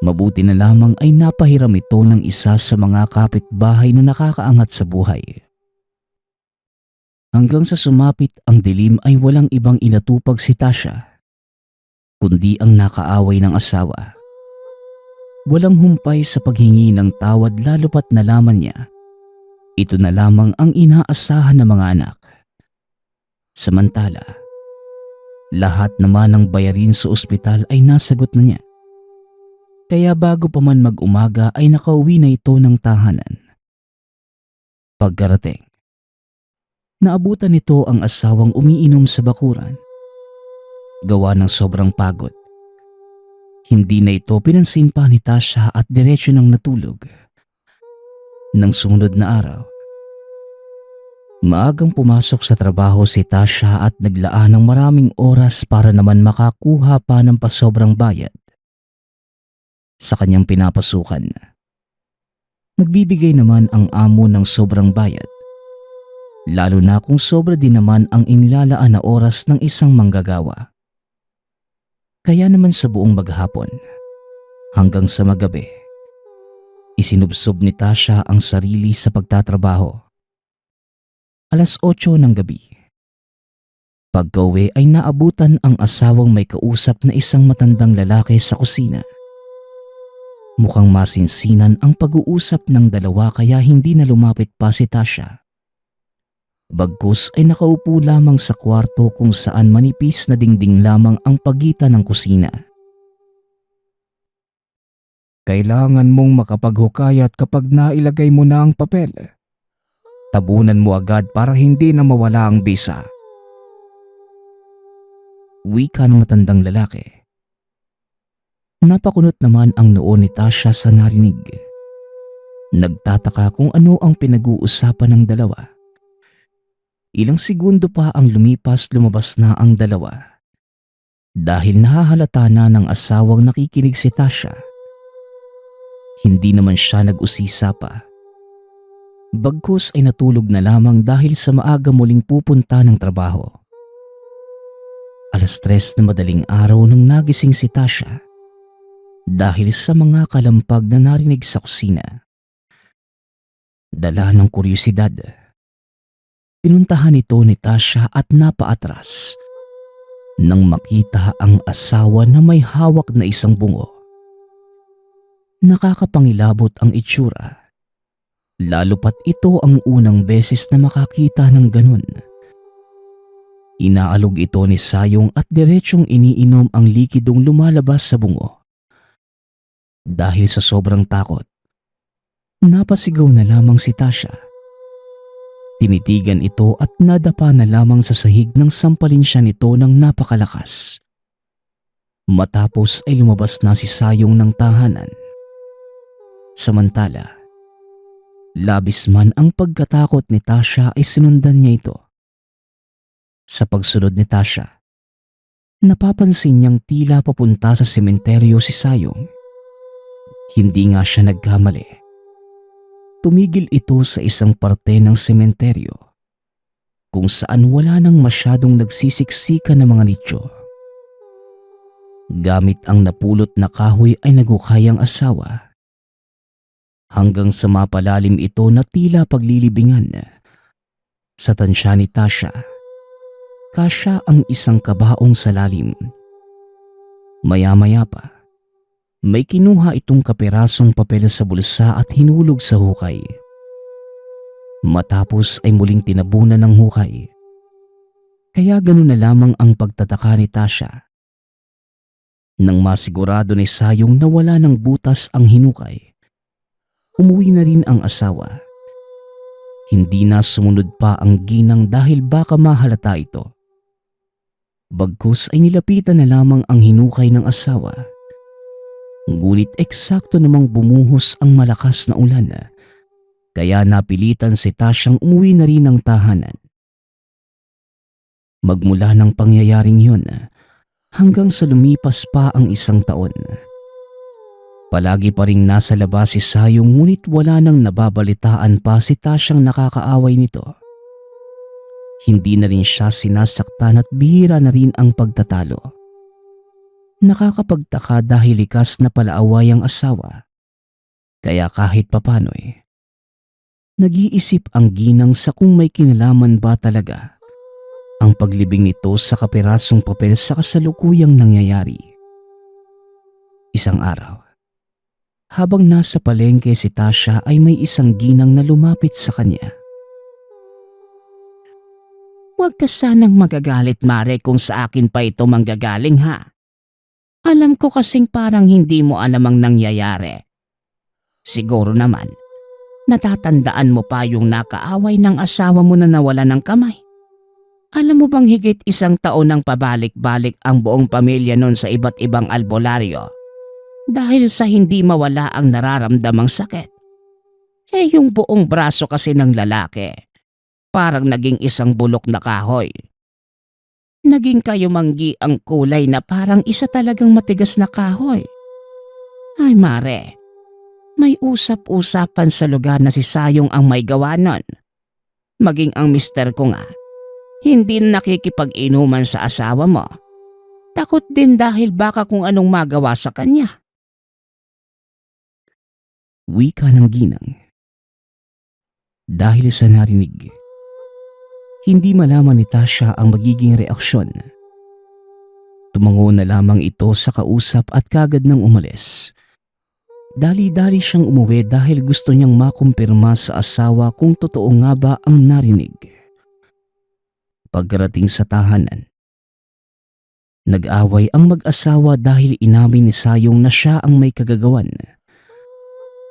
Mabuti na lamang ay napahiram ito ng isa sa mga kapitbahay na nakakaangat sa buhay. Hanggang sa sumapit ang dilim ay walang ibang inatupag si Tasha, kundi ang nakaaway ng asawa. Walang humpay sa paghingi ng tawad lalo pat nalaman niya ito na lamang ang inaasahan ng mga anak. Samantala, lahat naman ng bayarin sa ospital ay nasagot na niya. Kaya bago pa man mag-umaga ay nakauwi na ito ng tahanan. Pagkarating, naabutan nito ang asawang umiinom sa bakuran. Gawa ng sobrang pagod, hindi na ito pinansin pa ni Tasha at diretsyo nang natulog. Nang sumunod na araw, maagang pumasok sa trabaho si Tasha at naglaan ng maraming oras para naman makakuha pa ng pasobrang bayad sa kanyang pinapasukan. Nagbibigay naman ang amo ng sobrang bayad, lalo na kung sobra din naman ang inilalaan na oras ng isang manggagawa. Kaya naman sa buong maghapon hanggang sa magabi, isinubsob ni Tasha ang sarili sa pagtatrabaho. 8:00 ng gabi. Pagka-uwi ay naabutan ang asawang may kausap na isang matandang lalaki sa kusina. Mukhang masinsinan ang pag-uusap ng dalawa kaya hindi na lumapit pa si Tasha. Bagkus ay nakaupo lamang sa kwarto kung saan manipis na dingding lamang ang pagitan ng kusina. Kailangan mong makapaghukayat kapag nailagay mo na ang papel. Tabunan mo agad para hindi na mawala ang bisa. Wika ng matandang lalaki. Napakunot naman ang noo ni Tasha sa narinig. Nagtataka kung ano ang pinag-uusapan ng dalawa. Ilang segundo pa ang lumipas, lumabas na ang dalawa. Dahil nahahalata na ng asawang nakikinig si Tasha. Hindi naman siya nag-usisa pa. Bagkus ay natulog na lamang dahil sa maaga muling pupunta ng trabaho. 3:00 na madaling araw nang nagising si Tasha dahil sa mga kalampag na narinig sa kusina. Dala ng kuryosidad, pinuntahan ito ni Tasha at napaatras nang makita ang asawa na may hawak na isang bungo. Nakakapangilabot ang itsura, lalo pat ito ang unang beses na makakita ng ganun. Inaalog ito ni Sayong at diretsyong iniinom ang likidong lumalabas sa bungo. Dahil sa sobrang takot, napasigaw na lamang si Tasha. Tinitigan ito at nadapa na lamang sa sahig ng sampalin siya nito ng napakalakas. Matapos ay lumabas na si Sayong ng tahanan. Samantala, labis man ang pagkatakot ni Tasha ay sinundan niya ito. Sa pagsunod ni Tasha, napapansin niyang tila papunta sa sementeryo si Sayong. Hindi nga siya nagkamali. Tumigil ito sa isang parte ng sementeryo kung saan wala nang masyadong nagsisiksika ng mga nicho. Gamit ang napulot na kahoy ay naghukay ang asawa. Hanggang sa mapalalim ito na tila paglilibingan. Sa tansya ni Tasha, kasya ang isang kabaong sa lalim. Maya-maya pa, may kinuha itong kapirasong papel sa bulsa at hinulog sa hukay. Matapos ay muling tinabunan ng hukay. Kaya ganun na lamang ang pagtataka ni Tasha. Nang masigurado ni Sayong na wala ng butas ang hinukay, umuwi na rin ang asawa. Hindi na sumunod pa ang ginang dahil baka mahalata ito. Bagkus ay nilapitan na lamang ang hinukay ng asawa. Ngunit eksakto namang bumuhos ang malakas na ulan, kaya napilitan si Tasyang umuwi na rin ng tahanan. Magmula ng pangyayaring yun, hanggang sa lumipas pa ang 1 taon. Palagi pa ring nasa labas si Sayong ngunit wala nang nababalitaan pa si Tasyang nakakaaway nito. Hindi na rin siya sinasaktan at bihira na rin ang pagtatalo. Nakakapagtaka dahil likas na palaaway ang asawa. Kaya kahit papano'y nag-iisip ang ginang sa kung may kinalaman ba talaga ang paglibing nito sa kapirasong papel sa kasalukuyang nangyayari. Isang araw, habang nasa palengke si Tasya ay may isang ginang na lumapit sa kanya. Huwag ka sanang magagalit, Mare, kung sa akin pa ito manggagaling, ha? Alam ko kasing parang hindi mo alam ang nangyayari. Siguro naman, natatandaan mo pa yung nakaaway ng asawa mo na nawala ng kamay. Alam mo bang higit 1 taon nang pabalik-balik ang buong pamilya nun sa iba't ibang albularyo dahil sa hindi mawala ang nararamdamang sakit. Eh yung buong braso kasi ng lalaki, parang naging isang bulok na kahoy. Naging kayumanggi ang kulay na parang isa talagang matigas na kahoy. Ay Mare, may usap-usapan sa lugar na si Sayong ang may gawa nun. Maging ang mister ko nga, hindi nakikipag-inuman sa asawa mo. Takot din dahil baka kung anong magawa sa kanya. Wika ng ginang. Dahil sa narinig, hindi malaman ni Tasya ang magiging reaksyon. Tumango na lamang ito sa kausap at kagad nang umalis. Dali-dali siyang umuwi dahil gusto niyang makumpirma sa asawa kung totoo nga ba ang narinig. Pagkarating sa tahanan, nag-away ang mag-asawa dahil inamin ni Sayong na siya ang may kagagawan.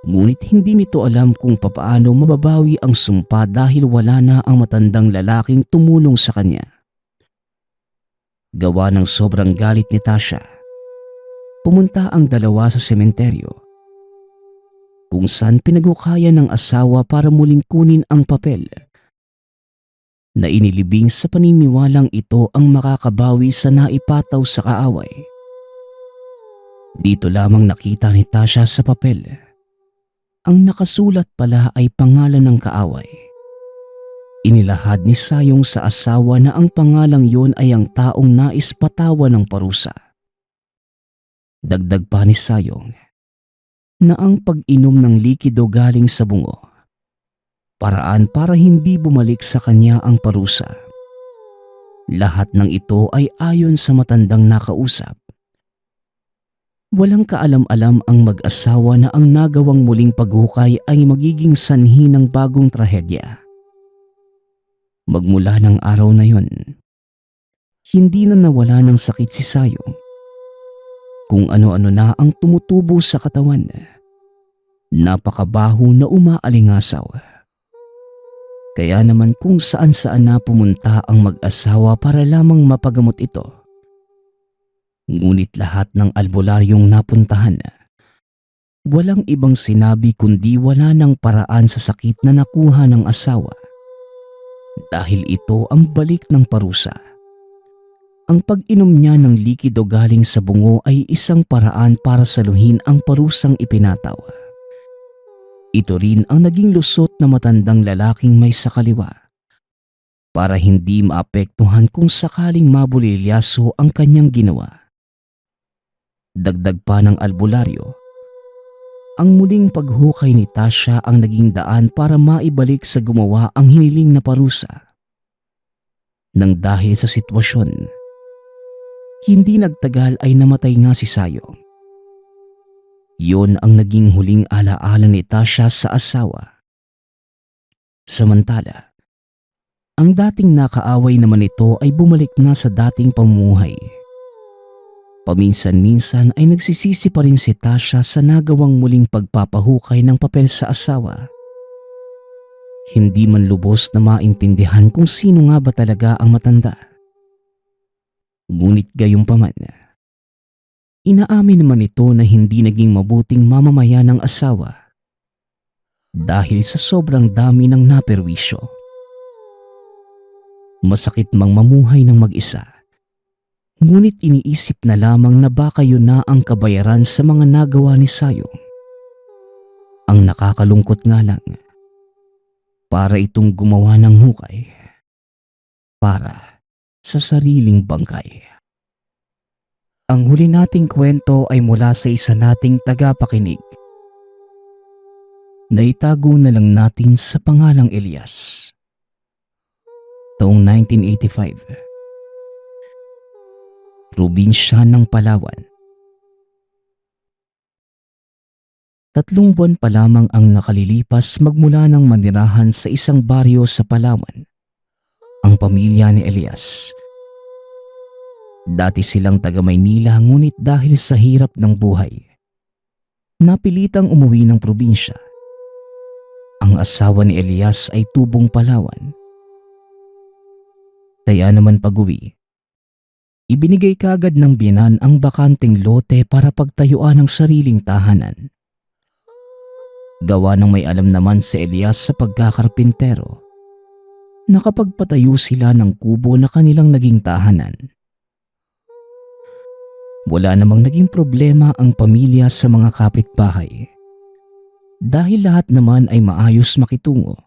Ngunit hindi nito alam kung papaano mababawi ang sumpa dahil wala na ang matandang lalaking tumulong sa kanya. Gawa ng sobrang galit ni Tasya, pumunta ang dalawa sa sementeryo, kung saan pinagukaya ng asawa para muling kunin ang papel na inilibing sa paniniwalang ito ang makakabawi sa naipataw sa kaaway. Dito lamang nakita ni Tasya sa papel, ang nakasulat pala ay pangalan ng kaaway. Inilahad ni Sayong sa asawa na ang pangalang yon ay ang taong nais patawan ng parusa. Dagdag pa ni Sayong na ang pag-inom ng likido galing sa bungo, paraan para hindi bumalik sa kanya ang parusa. Lahat ng ito ay ayon sa matandang nakausap. Walang kaalam-alam ang mag-asawa na ang nagawang muling paghukay ay magiging sanhi ng bagong trahedya. Magmula ng araw na yon, hindi na nawala ng sakit si Sayong. Kung ano-ano na ang tumutubo sa katawan, napakabaho na umaalingasaw. Kaya naman kung saan-saan na pumunta ang mag-asawa para lamang mapagamot ito. Ngunit lahat ng albularyong napuntahan, walang ibang sinabi kundi wala ng paraan sa sakit na nakuha ng asawa. Dahil ito ang balik ng parusa. Ang pag-inom niya ng likido galing sa bungo ay isang paraan para saluhin ang parusang ipinataw. Ito rin ang naging lusot na matandang lalaking may sakaliwa para hindi maapektuhan kung sakaling mabulilyaso ang kanyang ginawa. Dagdag pa ng albularyo, ang muling paghukay ni Tasya ang naging daan para maibalik sa gumawa ang hiniling na parusa. Nang dahil sa sitwasyon, hindi nagtagal ay namatay nga si Sayong. Yon ang naging huling alaala ni Tasya sa asawa. Samantala, ang dating nakaaway naman ito ay bumalik na sa dating pamumuhay. Paminsan-minsan ay nagsisisi pa rin si Tasya sa nagawang muling pagpapahukay ng papel sa asawa. Hindi man lubos na maintindihan kung sino nga ba talaga ang matanda. Ngunit gayunpaman, inaamin naman ito na hindi naging mabuting mamamayan ng asawa dahil sa sobrang dami ng naperwisyo. Masakit mang mamuhay ng mag-isa, ngunit iniisip na lamang na baka yun na ang kabayaran sa mga nagawa ni Sayong. Ang nakakalungkot nga lang, para itong gumawa ng hukay para sa sariling bangkay. Ang huli nating kwento ay mula sa isa nating tagapakinig. Naitago na lang natin sa pangalang Elias. Taong 1985. Probinsya ng Palawan. 3 buwan pa lamang ang nakalilipas magmula ng manirahan sa isang baryo sa Palawan ang pamilya ni Elias. Dati silang taga Maynila ngunit dahil sa hirap ng buhay, napilitang umuwi ng probinsya. Ang asawa ni Elias ay tubong Palawan. Kaya naman pag-uwi, ibinigay kagad ng biyenan ang bakanteng lote para pagtayuan ng sariling tahanan. Gawa ng may alam naman si Elias sa pagkakarpintero, nakapagpatayo sila ng kubo na kanilang naging tahanan. Wala namang naging problema ang pamilya sa mga kapitbahay dahil lahat naman ay maayos makitungo.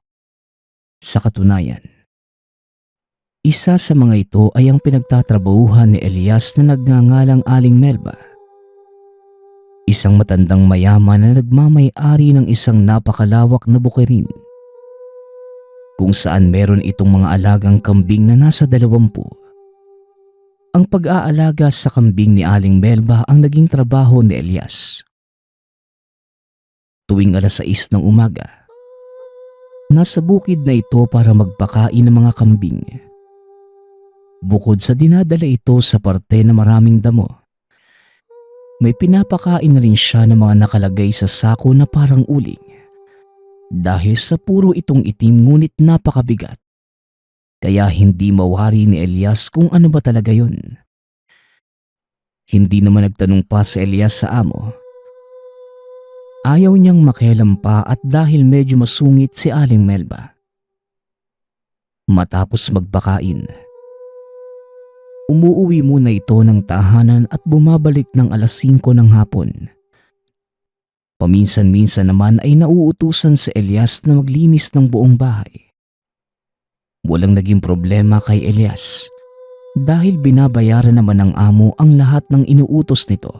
Sa katunayan, isa sa mga ito ay ang pinagtatrabahuhan ni Elias na nagngangalang Aling Melba, isang matandang mayaman na nagmamay-ari ng isang napakalawak na bukirin kung saan meron itong mga alagang kambing na nasa 20. Ang pag-aalaga sa kambing ni Aling Melba ang naging trabaho ni Elias. Tuwing 6:00 ng umaga, nasa bukid na ito para magpakain ng mga kambing. Bukod sa dinadala ito sa parte na maraming damo, may pinapakain na rin siya ng mga nakalagay sa sako na parang uling. Dahil sa puro itong itim ngunit napakabigat, kaya hindi mawari ni Elias kung ano ba talaga yun. Hindi naman nagtanong pa si Elias sa amo. Ayaw niyang makialam pa at dahil medyo masungit si Aling Melba. Matapos magpakain, umuuwi muna ito ng tahanan at bumabalik ng 5:00 ng hapon. Paminsan-minsan naman ay nauutusan si Elias na maglinis ng buong bahay. Walang naging problema kay Elias dahil binabayaran naman ng amo ang lahat ng inuutos nito.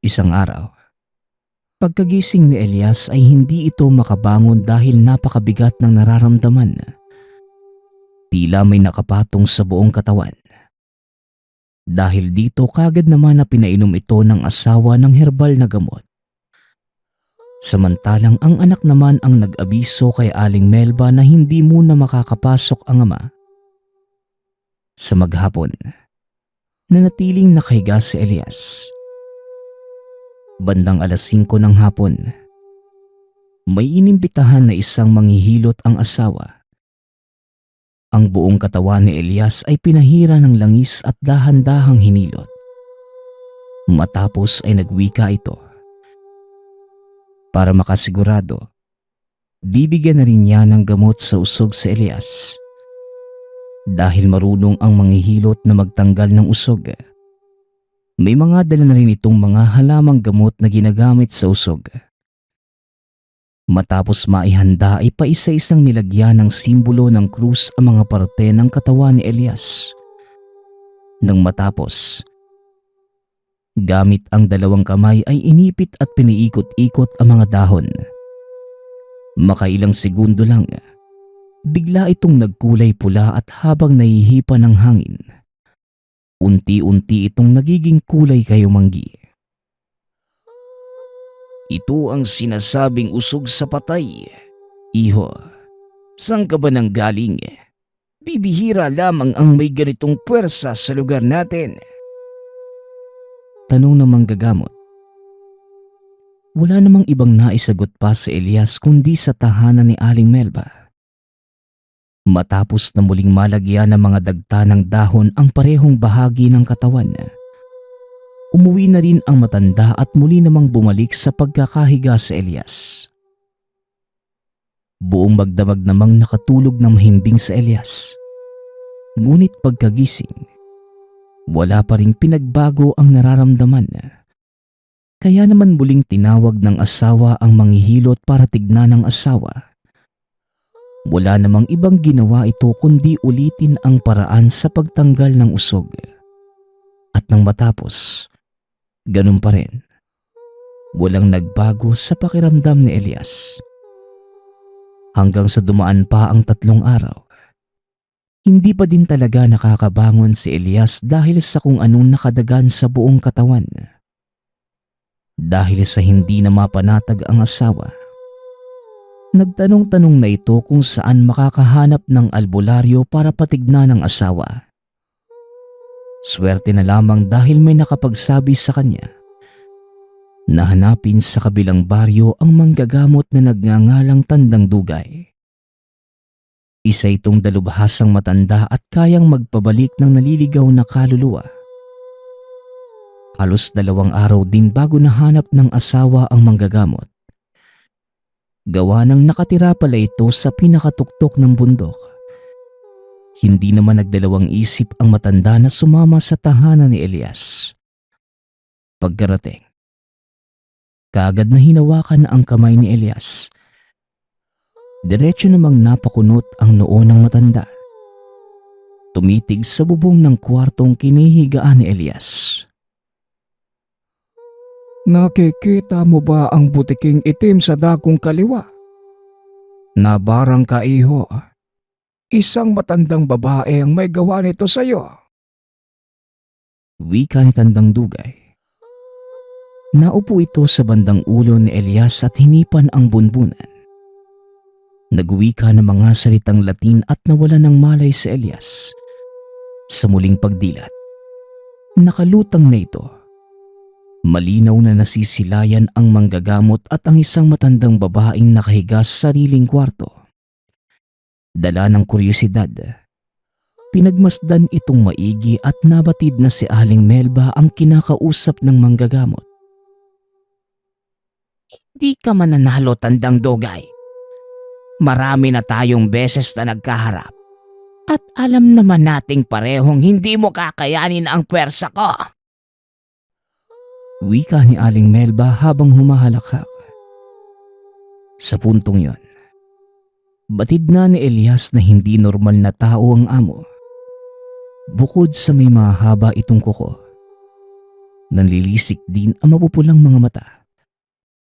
Isang araw, pagkagising ni Elias ay hindi ito makabangon dahil napakabigat ng nararamdaman. Tila may nakapatong sa buong katawan. Dahil dito kagad naman na pinainom ito ng asawa ng herbal na gamot. Samantalang ang anak naman ang nag-abiso kay Aling Melba na hindi muna makakapasok ang ama. Sa maghapon, nanatiling nakahiga si Elias. Bandang 5:00 ng hapon, may inimbitahan na isang manghihilot ang asawa. Ang buong katawan ni Elias ay pinahira ng langis at dahan-dahang hinilot. Matapos ay nagwika ito. Para makasigurado, bibigyan na rin niya ng gamot sa usog si Elias. Dahil marunong ang manghihilot na magtanggal ng usog, may mga dala na rin itong mga halamang gamot na ginagamit sa usog. Matapos maihanda ay paisa-isang nilagyan ng simbolo ng krus ang mga parte ng katawan ni Elias. Nang matapos, gamit ang 2 kamay ay inipit at piniikot-ikot ang mga dahon. Makailang segundo lang, bigla itong nagkulay pula at habang nahihipa ng hangin, unti-unti itong nagiging kulay kayumanggi. Ito ang sinasabing usog sa patay. Iho, saan ka ba nang galing? Bibihira lamang ang may ganitong puwersa sa lugar natin. Tanong ng manggagamot. Wala namang ibang naisagot pa si Elias kundi sa tahanan ni Aling Melba. Matapos na muling malagyan ng mga dagta ng dahon ang parehong bahagi ng katawan, umuwi na rin ang matanda at muli namang bumalik sa pagkakahiga sa Elias. Buong magdamag namang nakatulog ng mahimbing sa Elias. Ngunit pagkagising, wala pa ring pinagbago ang nararamdaman. Kaya naman muling tinawag ng asawa ang manghihilot para tignan ng asawa. Wala namang ibang ginawa ito kundi ulitin ang paraan sa pagtanggal ng usog. At nang matapos, ganun pa rin. Walang nagbago sa pakiramdam ni Elias. Hanggang sa dumaan pa ang 3 araw, hindi pa din talaga nakakabangon si Elias dahil sa kung anong nakadagan sa buong katawan. Dahil sa hindi na mapanatag ang asawa, nagtanong-tanong na ito kung saan makakahanap ng albularyo para patignan ng asawa. Swerte na lamang dahil may nakapagsabi sa kanya na hanapin sa kabilang baryo ang manggagamot na nagngangalang Tandang Dugay. Isa itong dalubhasang matanda at kayang magpabalik ng naliligaw na kaluluwa. Halos 2 araw din bago nahanap ng asawa ang manggagamot. Gawa ng nakatira pala ito sa pinakatuktok ng bundok. Hindi naman nagdalawang isip ang matanda na sumama sa tahanan ni Elias. Pagkarating, kaagad na hinawakan ang kamay ni Elias. Diretso namang napakunot ang noo ng matanda. Tumitig sa bubong ng kwartong kinihigaan ni Elias. Nakikita mo ba ang butiking itim sa dakong kaliwa? Nabarang ka, iho. Isang matandang babae ang may gawa nito sa'yo. Wika ni Tandang Dugay. Naupo ito sa bandang ulo ni Elias at hinipan ang bunbunan. Nagwika ng mga salitang Latin at nawala ng malay si Elias. Sa muling pagdilat, nakalutang na ito. Malinaw na nasisilayan ang manggagamot at ang isang matandang babaeng nakahiga sa sariling kwarto. Dala ng kuryosidad, pinagmasdan itong maigi at nabatid na si Aling Melba ang kinakausap ng manggagamot. Di ka mananalo, Tandang Dugay. Marami na tayong beses na nagkaharap. At alam naman nating parehong hindi mo kakayanin ang pwersa ko. Wika ni Aling Melba habang humahalakhak. Sa puntong yon, batid na ni Elias na hindi normal na tao ang amo. Bukod sa may mahaba itong kuko, nanlilisik din ang mapupulang mga mata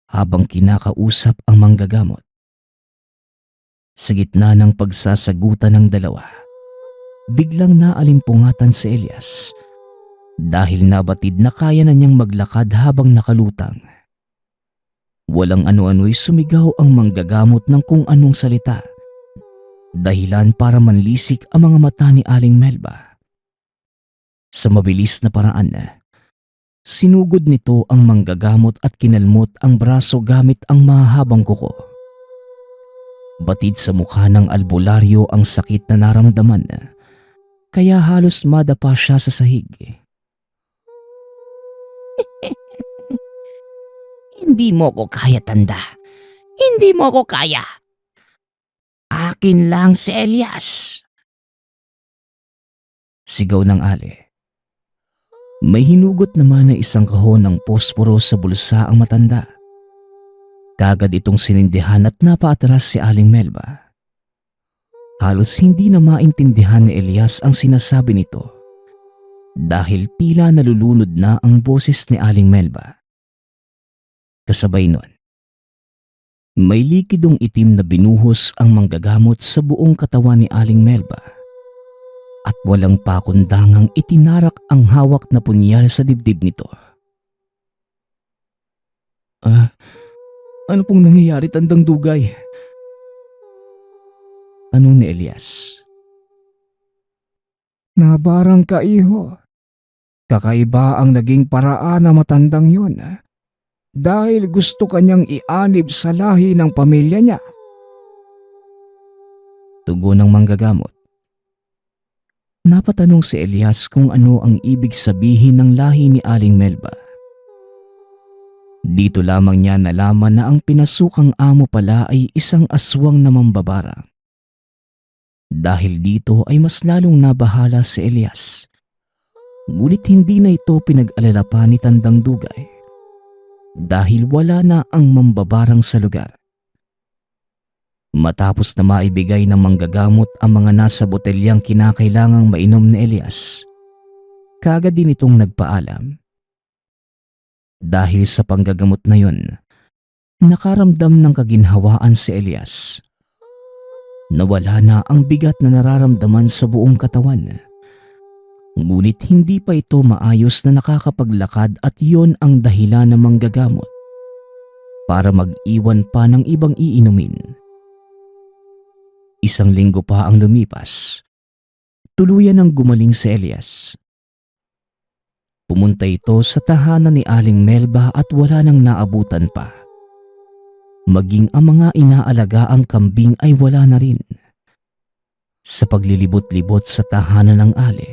habang kinakausap ang manggagamot. Sa gitna ng pagsasagutan ng dalawa, biglang naalimpungatan si Elias dahil nabatid na kaya na niyang maglakad habang nakalutang. Walang ano-ano'y sumigaw ang manggagamot ng kung anong salita, dahilan para manlisik ang mga mata ni Aling Melba. Sa mabilis na paraan, sinugod nito ang manggagamot at kinalmot ang braso gamit ang mahabang kuko. Batid sa mukha ng albularyo ang sakit na naramdaman, kaya halos madapa siya sa sahig. Hindi mo ko kaya, tanda. Hindi mo ko kaya. Akin lang si Elias. Sigaw ng Ali. May hinugot naman na isang kahon ng posporo sa bulsa ang matanda. Kagad itong sinindihan at napaatras si Aling Melba. Halos hindi na maintindihan ni Elias ang sinasabi nito dahil tila nalulunod na ang boses ni Aling Melba. Kasabay nun, may likidong itim na binuhos ang manggagamot sa buong katawan ni Aling Melba at walang pakundangang itinarak ang hawak na punyal sa dibdib nito. Ano pong nangyayari, Tandang Dugay? Tanong ni Elias. Nabarang ka, iho. Kakaiba ang naging paraan na matandang yon. Dahil gusto kanyang ianib sa lahi ng pamilya niya. tugon ng manggagamot. Napatanong si Elias kung ano ang ibig sabihin ng lahi ni Aling Melba. Dito lamang niya nalaman na ang pinasukang amo pala ay isang aswang na mambabarang. Dahil dito ay mas lalong nabahala si Elias. Ngunit hindi na ito pinag-alala pa ni Tandang Dugay dahil wala na ang mambabarang sa lugar. Matapos na maibigay ng manggagamot ang mga nasa botelyang kinakailangang mainom ni Elias, kaagad din itong nagpaalam. Dahil sa panggagamot na yun, nakaramdam ng kaginhawaan si Elias. Nawala na ang bigat na nararamdaman sa buong katawan. Ngunit hindi pa ito maayos na nakakapaglakad at yon ang dahilan ng manggagamot para mag-iwan pa ng ibang iinumin. Isang linggo pa ang lumipas. Tuluyan ang gumaling si Elias. Pumunta ito sa tahanan ni Aling Melba at wala nang naabutan pa. Maging ang mga inaalagaang kambing ay wala na rin. Sa paglilibot-libot sa tahanan ng Ali,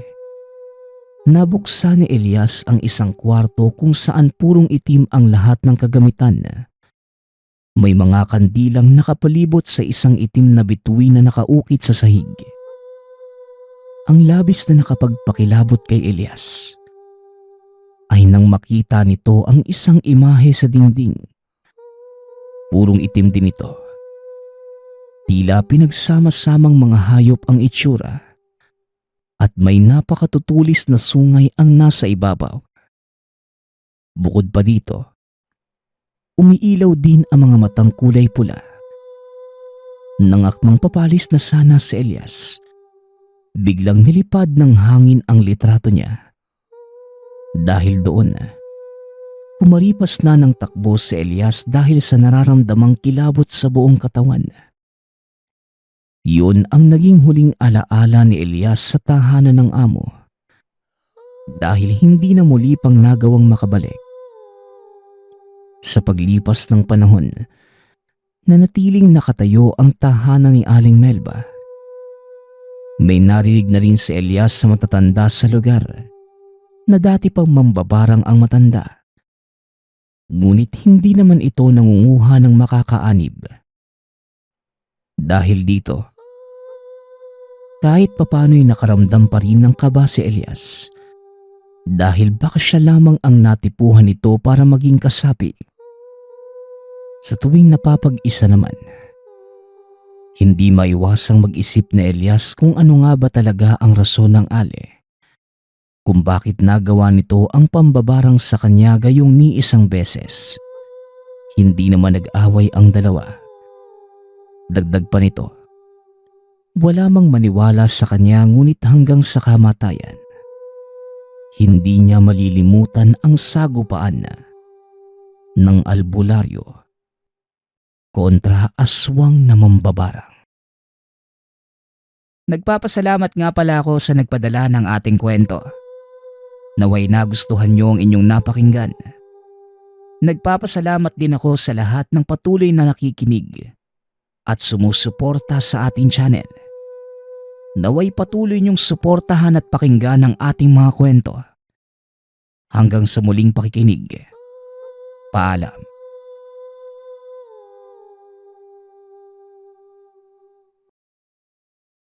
nabuksan ni Elias ang isang kwarto kung saan purong itim ang lahat ng kagamitan. May mga kandilang nakapalibot sa isang itim na bituin na nakaukit sa sahig. Ang labis na nakapagpakilabot kay Elias ay nang makita nito ang isang imahe sa dingding. Purong itim din ito. Tila pinagsama-samang mga hayop ang itsura at may napakatutulis na sungay ang nasa ibabaw. Bukod pa dito, umiilaw din ang mga matang kulay pula. Nangakmang papalis na sana si Elias, biglang nilipad ng hangin ang litrato niya. Dahil doon, kumaripas na ng takbo si Elias dahil sa nararamdamang kilabot sa buong katawan. Yun ang naging huling alaala ni Elias sa tahanan ng amo. Dahil hindi na muli pang nagawang makabalik. Sa paglipas ng panahon, nanatiling nakatayo ang tahanan ni Aling Melba. May narinig na rin si Elias sa matatanda sa lugar na dati pang mambabarang ang matanda. Ngunit hindi naman ito nangunguha ng makakaanib. Dahil dito, kahit papano'y nakaramdam pa rin ng kaba si Elias dahil baka siya lamang ang natipuhan nito para maging kasapi. Sa tuwing napapag-isa naman, hindi maiwasang mag-isip ni Elias kung ano nga ba talaga ang rason ng Ali kung bakit nagawa nito ang pambabarang sa kanya gayong ni isang beses. Hindi naman nag-away ang dalawa. Dagdag pa nito, wala mang maniwala sa kanya ngunit hanggang sa kamatayan, hindi niya malilimutan ang sagupaan ng albularyo kontra aswang na mambabarang. Nagpapasalamat nga pala ako sa nagpadala ng ating kwento. Naway nagustuhan niyo ang inyong napakinggan. Nagpapasalamat din ako sa lahat ng patuloy na nakikinig at sumusuporta sa ating channel. Naway patuloy niyong suportahan at pakinggan ang ating mga kwento. Hanggang sa muling pakikinig. Paalam.